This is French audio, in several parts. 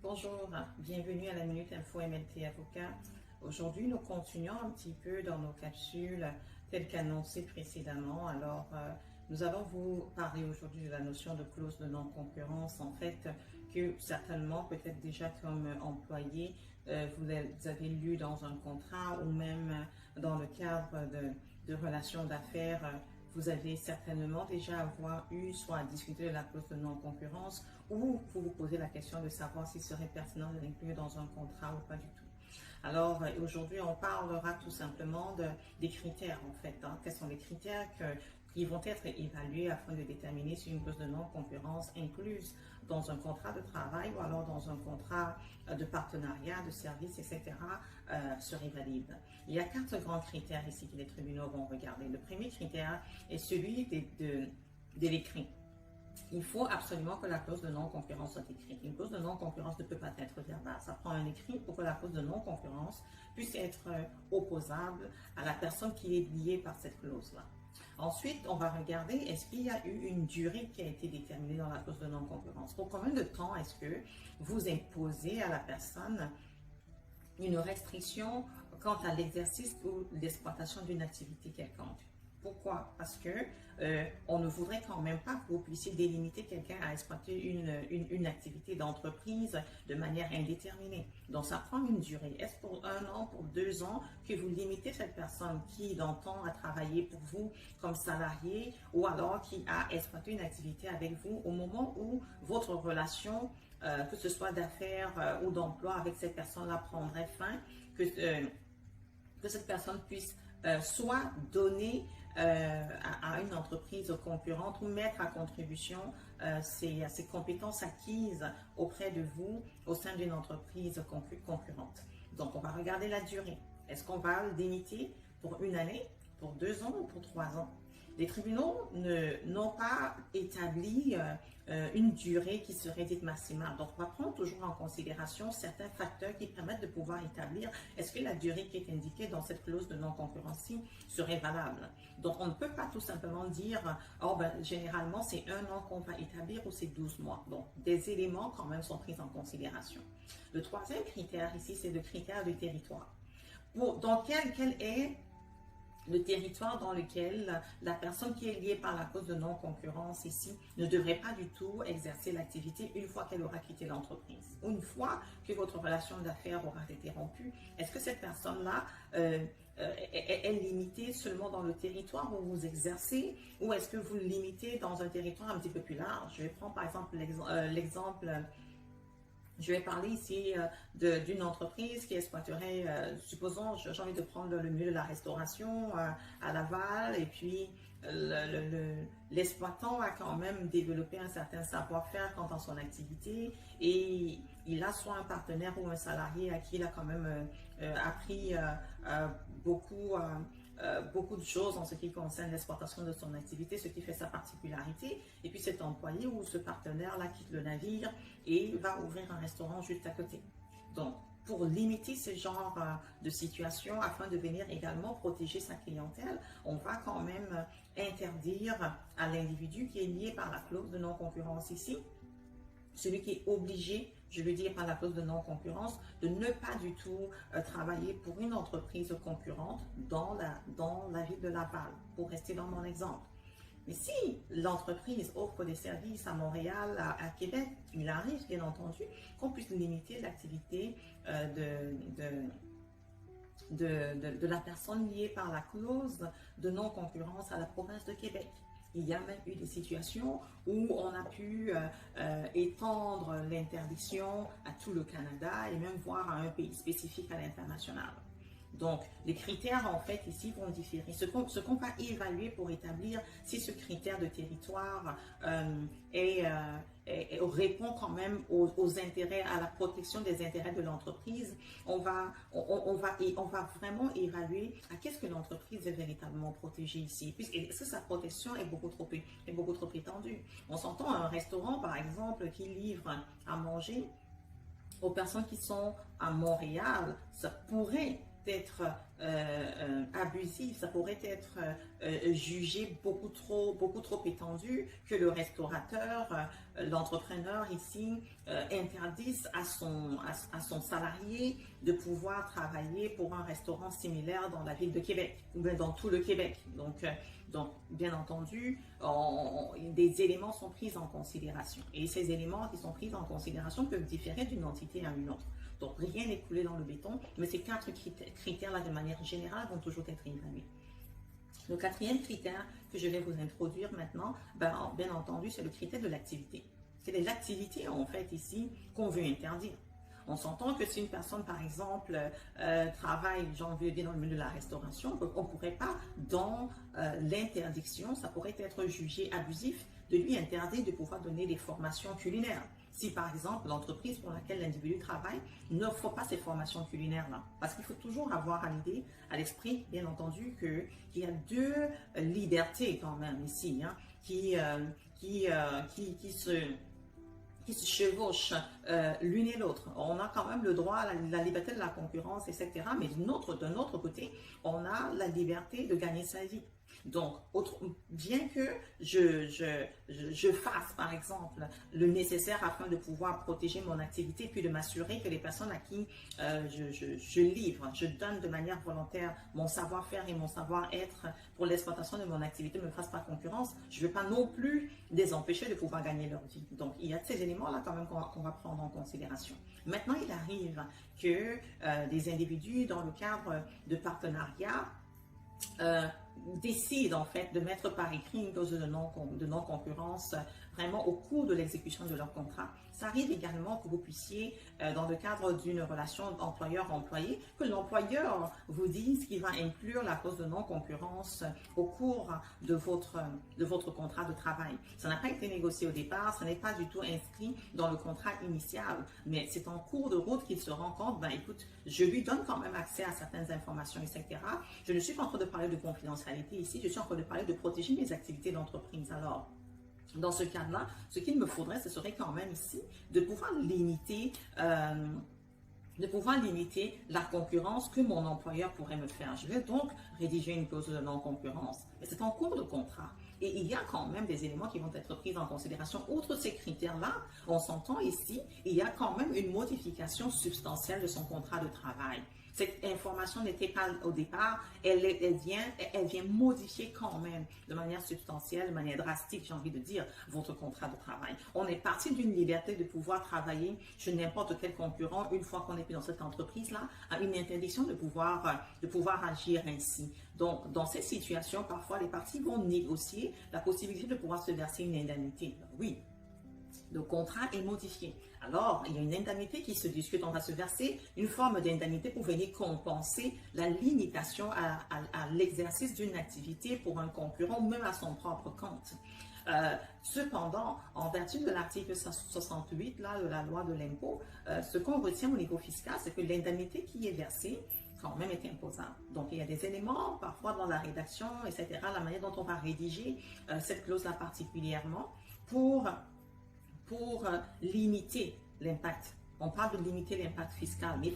Bonjour, bienvenue à la Minute Info MLT Avocat. Aujourd'hui, nous continuons un petit peu dans nos capsules telles qu'annoncées précédemment. Nous allons vous parler aujourd'hui de la notion de clause de non-concurrence, en fait, que certainement, peut-être déjà comme employé, vous avez lu dans un contrat ou même dans le cadre de relations d'affaires. Vous avez certainement déjà avoir eu soit à discuter de la clause de non-concurrence ou vous posez la question de savoir s'il serait pertinent de l'inclure dans un contrat ou pas du tout. Alors, aujourd'hui, on parlera tout simplement des critères, en fait. Quels sont les critères qui vont être évalués afin de déterminer si une clause de non-concurrence incluse dans un contrat de travail ou alors dans un contrat de partenariat, de service, etc., serait valide. Il y a 4 grands critères ici que les tribunaux vont regarder. Le premier critère est celui de l'écrit. Il faut absolument que la clause de non-concurrence soit écrite. Une clause de non-concurrence ne peut pas être verbale. Ça prend un écrit pour que la clause de non-concurrence puisse être opposable à la personne qui est liée par cette clause-là. Ensuite, on va regarder est-ce qu'il y a eu une durée qui a été déterminée dans la clause de non-concurrence. Pour combien de temps est-ce que vous imposez à la personne une restriction quant à l'exercice ou l'exploitation d'une activité quelconque? Pourquoi? Parce que on ne voudrait quand même pas que vous puissiez délimiter quelqu'un à exploiter une activité d'entreprise de manière indéterminée. Donc, ça prend une durée. Est-ce pour 1 an, pour 2 ans, que vous limitez cette personne qui, dans le temps, a travaillé pour vous comme salarié ou alors qui a exploité une activité avec vous au moment où votre relation, que ce soit d'affaires ou d'emploi avec cette personne-là prendrait fin, que cette personne puisse soit donner à une entreprise concurrente ou mettre à contribution ses compétences acquises auprès de vous au sein d'une entreprise concurrente. Donc, on va regarder la durée. Est-ce qu'on va le limiter pour 1 année, pour 2 ans ou pour 3 ans? Les tribunaux n'ont pas établi une durée qui serait dite maximale. Donc, on va prendre toujours en considération certains facteurs qui permettent de pouvoir établir est-ce que la durée qui est indiquée dans cette clause de non-concurrence serait valable. Donc, on ne peut pas tout simplement dire oh, généralement, c'est 1 an qu'on va établir ou c'est 12 mois. Donc, des éléments quand même sont pris en considération. Le troisième critère ici, c'est le critère du territoire. Donc, quel est le territoire dans lequel la personne qui est liée par la cause de non-concurrence ici ne devrait pas du tout exercer l'activité une fois qu'elle aura quitté l'entreprise. Ou une fois que votre relation d'affaires aura été rompue, est-ce que cette personne-là est limitée seulement dans le territoire où vous exercez ou est-ce que vous le limitez dans un territoire un petit peu plus large? Je vais prendre par exemple l'exemple. Je vais parler ici d'une entreprise qui exploiterait, supposons, j'ai envie de prendre le milieu de la restauration à Laval, et puis l'exploitant a quand même développé un certain savoir-faire quant à son activité, et il a soit un partenaire ou un salarié à qui il a quand même appris beaucoup de choses en ce qui concerne l'exploitation de son activité, ce qui fait sa particularité. Et puis cet employé ou ce partenaire-là quitte le navire et va ouvrir un restaurant juste à côté. Donc, pour limiter ce genre de situation, afin de venir également protéger sa clientèle, on va quand même interdire à l'individu qui est lié par la clause de non-concurrence ici, celui qui est obligé, je veux dire par la clause de non-concurrence, de ne pas du tout travailler pour une entreprise concurrente dans la ville de Laval, pour rester dans mon exemple. Mais si l'entreprise offre des services à Montréal, à Québec, il arrive bien entendu qu'on puisse limiter l'activité de la personne liée par la clause de non-concurrence à la province de Québec. Il y a même eu des situations où on a pu étendre l'interdiction à tout le Canada et même voir à un pays spécifique à l'international. Donc, les critères, en fait, ici vont différer. Ce qu'on va évaluer pour établir si ce critère de territoire répond quand même aux intérêts, à la protection des intérêts de l'entreprise, on va vraiment évaluer à qu'est-ce que l'entreprise est véritablement protégée ici. Puisque sa protection est beaucoup trop étendue. On s'entend un restaurant, par exemple, qui livre à manger aux personnes qui sont à Montréal, ça pourrait être abusif, ça pourrait être jugé beaucoup trop étendu, que le restaurateur, l'entrepreneur ici interdise à son salarié de pouvoir travailler pour un restaurant similaire dans la ville de Québec ou bien dans tout le Québec. Donc, bien entendu, des éléments sont pris en considération. Et ces éléments qui sont pris en considération peuvent différer d'une entité à une autre. Donc, rien n'est coulé dans le béton, mais ces 4 critères-là, de manière générale, vont toujours être évalués. Le 4e critère que je vais vous introduire maintenant, bien entendu, c'est le critère de l'activité. Quelle est l'activité, en fait, ici, qu'on veut interdire? On s'entend que si une personne, par exemple, travaille, j'en veux dire, dans le milieu de la restauration, on ne pourrait pas, dans l'interdiction, ça pourrait être jugé abusif de lui interdire de pouvoir donner des formations culinaires. Si, par exemple, l'entreprise pour laquelle l'individu travaille n'offre pas ces formations culinaires-là. Parce qu'il faut toujours avoir à l'esprit, bien entendu, qu'il y a 2 libertés quand même ici, hein, qui se chevauchent l'une et l'autre. On a quand même le droit à la liberté de la concurrence, etc. Mais d'un autre côté, on a la liberté de gagner sa vie. Donc, bien que je fasse, par exemple, le nécessaire afin de pouvoir protéger mon activité, puis de m'assurer que les personnes à qui je livre, je donne de manière volontaire mon savoir-faire et mon savoir-être pour l'exploitation de mon activité ne me fassent pas concurrence, je ne vais pas non plus les empêcher de pouvoir gagner leur vie. Donc, il y a ces éléments-là quand même qu'on va prendre en considération. Maintenant, il arrive que des individus, dans le cadre de partenariats, décident en fait de mettre par écrit une clause de non-concurrence vraiment au cours de l'exécution de leur contrat. Ça arrive également que vous puissiez, dans le cadre d'une relation employeur-employé, que l'employeur vous dise qu'il va inclure la clause de non-concurrence au cours de votre contrat de travail. Ça n'a pas été négocié au départ, ça n'est pas du tout inscrit dans le contrat initial, mais c'est en cours de route qu'il se rend compte, écoute, je lui donne quand même accès à certaines informations, etc. Je ne suis pas en train de parler de confidentialité ici, je suis en train de parler de protéger mes activités d'entreprise. Alors, dans ce cadre-là, ce qu'il me faudrait, ce serait quand même ici de pouvoir limiter la concurrence que mon employeur pourrait me faire. Je vais donc rédiger une clause de non-concurrence. Mais c'est en cours de contrat. Et il y a quand même des éléments qui vont être pris en considération. Outre ces critères-là, on s'entend ici, il y a quand même une modification substantielle de son contrat de travail. Cette information n'était pas au départ, elle vient modifier quand même de manière substantielle, de manière drastique, j'ai envie de dire, votre contrat de travail. On est parti d'une liberté de pouvoir travailler chez n'importe quel concurrent une fois qu'on est plus dans cette entreprise-là, à une interdiction de pouvoir agir ainsi. Donc, dans ces situations, parfois, les parties vont négocier la possibilité de pouvoir se verser une indemnité. Oui. Le contrat est modifié. Alors, il y a une indemnité qui se discute. On va se verser une forme d'indemnité pour venir compenser la limitation à l'exercice d'une activité pour un concurrent ou même à son propre compte. Cependant, en vertu de l'article 68 de la loi de l'impôt, ce qu'on retient au niveau fiscal, c'est que l'indemnité qui est versée quand même est imposable. Donc, il y a des éléments, parfois dans la rédaction, etc., la manière dont on va rédiger cette clause-là particulièrement pour limiter l'impact. On parle de limiter l'impact fiscal, mais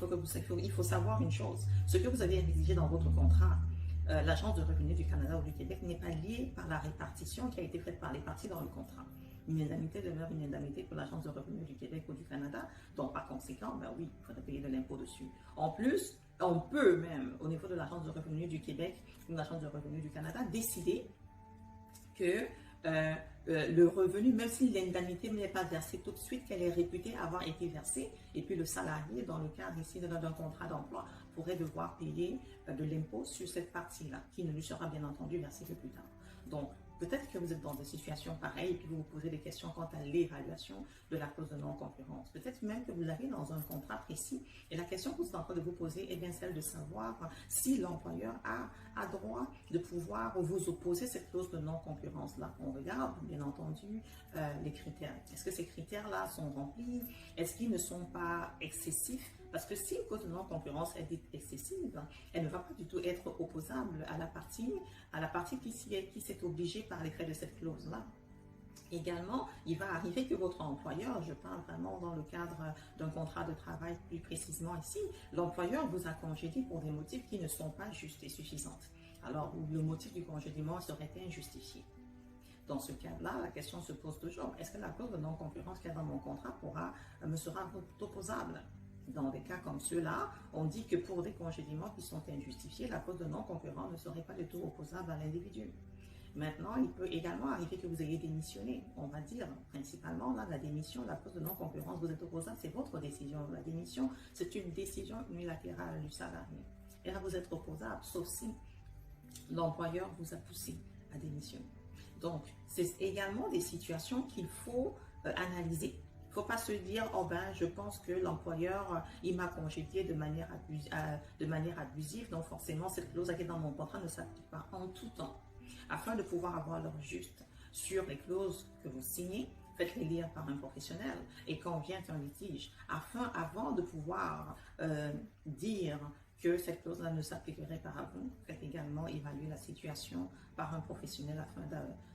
il faut savoir une chose. Ce que vous avez rédigé dans votre contrat, l'Agence de revenus du Canada ou du Québec n'est pas lié par la répartition qui a été faite par les parties dans le contrat. Une indemnité demeure une indemnité pour l'Agence de revenus du Québec ou du Canada, donc par conséquent, oui, il faudrait payer de l'impôt dessus. En plus, on peut même, au niveau de l'Agence de revenus du Québec ou de l'Agence de revenus du Canada, décider que le revenu, même si l'indemnité n'est pas versée tout de suite, qu'elle est réputée avoir été versée, et puis le salarié, dans le cadre ici d'un contrat d'emploi, pourrait devoir payer de l'impôt sur cette partie-là, qui ne lui sera bien entendu versée que plus tard. Donc, peut-être que vous êtes dans des situations pareilles et puis vous vous posez des questions quant à l'évaluation de la clause de non-concurrence. Peut-être même que vous l'avez dans un contrat précis et la question que vous êtes en train de vous poser est bien celle de savoir si l'employeur a droit de pouvoir vous opposer cette clause de non-concurrence-là. On regarde, bien entendu, les critères. Est-ce que ces critères-là sont remplis? Est-ce qu'ils ne sont pas excessifs? Parce que si une clause de non-concurrence est excessive, elle ne va pas du tout être opposable à la partie qui s'est obligée par l'effet de cette clause-là. Également, il va arriver que votre employeur, je parle vraiment dans le cadre d'un contrat de travail plus précisément ici, l'employeur vous a congédié pour des motifs qui ne sont pas justes et suffisants. Alors, le motif du congédiement serait injustifié. Dans ce cas-là, la question se pose toujours, est-ce que la clause de non-concurrence qu'il y a dans mon contrat me sera opposable? Dans des cas comme ceux-là, on dit que pour des congédiements qui sont injustifiés, la clause de non-concurrence ne serait pas du tout opposable à l'individu. Maintenant, il peut également arriver que vous ayez démissionné. On va dire principalement là, la démission, la clause de non-concurrence, vous êtes opposable, c'est votre décision. La démission, c'est une décision unilatérale du salarié. Et là, vous êtes opposable, sauf si l'employeur vous a poussé à démissionner. Donc, c'est également des situations qu'il faut analyser. Il ne faut pas se dire, oh ben, je pense que l'employeur, il m'a congédié de manière abusive, donc forcément, cette clause qui est dans mon contrat ne s'applique pas en tout temps. Afin de pouvoir avoir l'heure juste sur les clauses que vous signez, faites-les lire par un professionnel et quand vient un litige, avant de pouvoir dire que cette clause-là ne s'appliquerait pas à vous, faites également évaluer la situation par un professionnel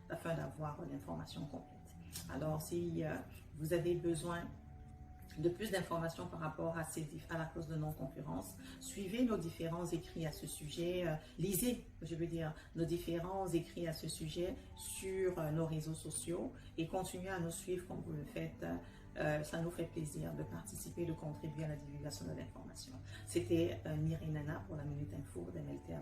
afin d'avoir l'information complète. Alors, si vous avez besoin de plus d'informations par rapport à la clause de non-concurrence, suivez nos différents écrits à ce sujet, lisez, nos différents écrits à ce sujet sur nos réseaux sociaux et continuez à nous suivre comme vous le faites. Ça nous fait plaisir de participer, de contribuer à la divulgation de l'information. C'était Mireille Nana pour la Minute Info d'MLT.